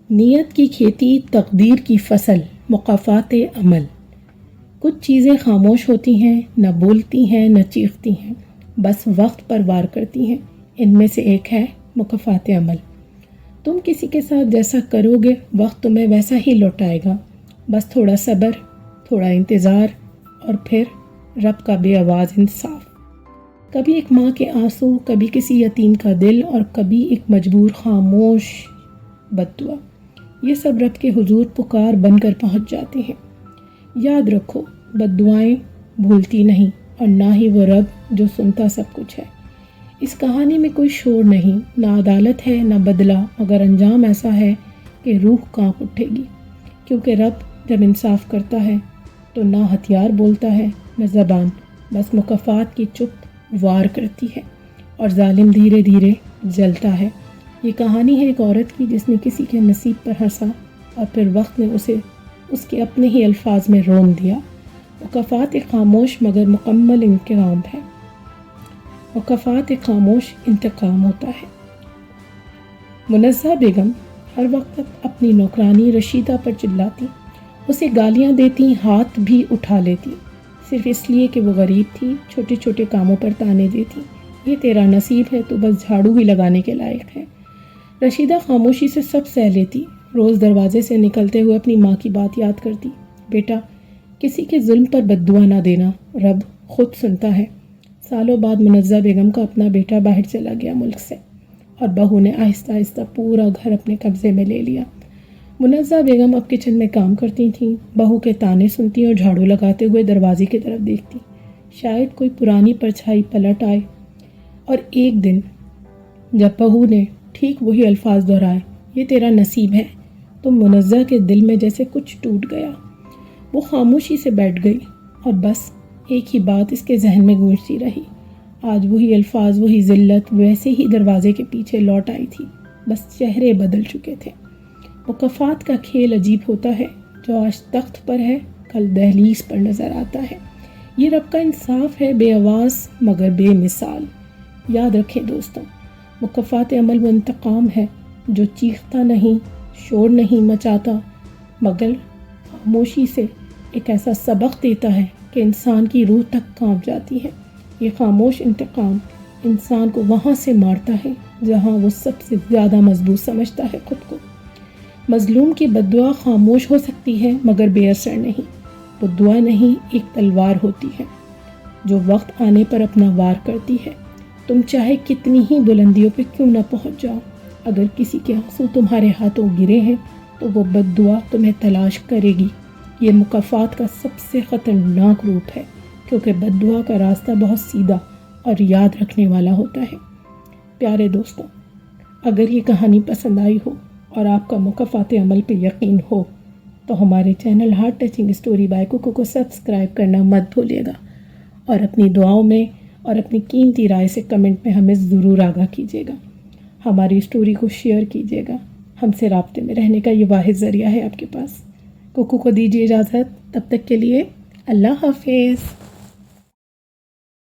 نیت کی کھیتی تقدیر کی فصل مقافات عمل۔ کچھ چیزیں خاموش ہوتی ہیں، نہ بولتی ہیں نہ چیختی ہیں، بس وقت پر وار کرتی ہیں۔ ان میں سے ایک ہے مقافات عمل۔ تم کسی کے ساتھ جیسا کرو گے وقت تمہیں ویسا ہی لوٹائے گا۔ بس تھوڑا صبر، تھوڑا انتظار، اور پھر رب کا بے آواز انصاف۔ کبھی ایک ماں کے آنسو، کبھی کسی یتیم کا دل، اور کبھی ایک مجبور خاموش بد دعا، یہ سب رب کے حضور پکار بن کر پہنچ جاتے ہیں۔ یاد رکھو، بد دعائیں بھولتی نہیں، اور نہ ہی وہ رب جو سنتا سب کچھ ہے۔ اس کہانی میں کوئی شور نہیں، نہ عدالت ہے نہ بدلہ، مگر انجام ایسا ہے کہ روح کانپ اٹھے گی، کیونکہ رب جب انصاف کرتا ہے تو نہ ہتھیار بولتا ہے نہ زبان، بس مکافات کی چپ وار کرتی ہے، اور ظالم دھیرے دھیرے جلتا ہے۔ یہ کہانی ہے ایک عورت کی جس نے کسی کے نصیب پر ہنسا اور پھر وقت نے اسے اس کے اپنے ہی الفاظ میں رون دیا۔ مکافات ایک خاموش مگر مکمل انتقام ہے۔ مکافات ایک خاموش انتقام ہوتا ہے۔ منزہ بیگم ہر وقت اپنی نوکرانی رشیدہ پر چلاتی، اسے گالیاں دیتی، ہاتھ بھی اٹھا لیتی، صرف اس لیے کہ وہ غریب تھی، چھوٹے چھوٹے کاموں پر تانے دیتی۔ یہ تیرا نصیب ہے، تو بس جھاڑو ہی لگانے کے لائق ہے۔ رشیدہ خاموشی سے سب سہ لیتی، روز دروازے سے نکلتے ہوئے اپنی ماں کی بات یاد کرتی، بیٹا کسی کے ظلم پر بد دعا نہ دینا، رب خود سنتا ہے۔ سالوں بعد منزہ بیگم کا اپنا بیٹا باہر چلا گیا ملک سے، اور بہو نے آہستہ آہستہ پورا گھر اپنے قبضے میں لے لیا۔ منزہ بیگم اب کچن میں کام کرتی تھیں، بہو کے تانے سنتی اور جھاڑو لگاتے ہوئے دروازے کی طرف دیکھتی، شاید کوئی پرانی پرچھائی پلٹ آئے۔ اور ایک دن جب بہو نے ٹھیک وہی الفاظ دہرائے، یہ تیرا نصیب ہے، تو منزہ کے دل میں جیسے کچھ ٹوٹ گیا۔ وہ خاموشی سے بیٹھ گئی، اور بس ایک ہی بات اس کے ذہن میں گونجتی رہی۔ آج وہی الفاظ، وہی ذلت، ویسے ہی دروازے کے پیچھے لوٹ آئی تھی، بس چہرے بدل چکے تھے۔ مکافات کا کھیل عجیب ہوتا ہے، جو آج تخت پر ہے کل دہلیز پر نظر آتا ہے۔ یہ رب کا انصاف ہے، بے آواز مگر بے مثال۔ یاد رکھیں دوستوں، مکافات عمل وہ انتقام ہے جو چیختا نہیں، شور نہیں مچاتا، مگر خاموشی سے ایک ایسا سبق دیتا ہے کہ انسان کی روح تک کانپ جاتی ہے۔ یہ خاموش انتقام انسان کو وہاں سے مارتا ہے جہاں وہ سب سے زیادہ مضبوط سمجھتا ہے خود کو۔ مظلوم کی بد دعا خاموش ہو سکتی ہے مگر بے اثر نہیں۔ وہ دعا نہیں، ایک تلوار ہوتی ہے جو وقت آنے پر اپنا وار کرتی ہے۔ تم چاہے کتنی ہی بلندیوں پہ کیوں نہ پہنچ جاؤ، اگر کسی کے آنسو تمہارے ہاتھوں گرے ہیں تو وہ بد دعا تمہیں تلاش کرے گی۔ یہ مکافات کا سب سے خطرناک روپ ہے، کیونکہ بد دعا کا راستہ بہت سیدھا اور یاد رکھنے والا ہوتا ہے۔ پیارے دوستوں، اگر یہ کہانی پسند آئی ہو اور آپ کا مکافات عمل پہ یقین ہو تو ہمارے channel heart touching story by کوکو کو سبسکرائب کرنا مت بھولیے گا، اور اپنی دعاؤں میں اور اپنی قیمتی رائے سے کمنٹ میں ہمیں ضرور آگاہ کیجیے گا۔ ہماری اسٹوری کو شیئر کیجیے گا۔ ہم سے رابطے میں رہنے کا یہ واحد ذریعہ ہے آپ کے پاس۔ کوکو کو دیجیے اجازت، تب تک کے لیے اللہ حافظ۔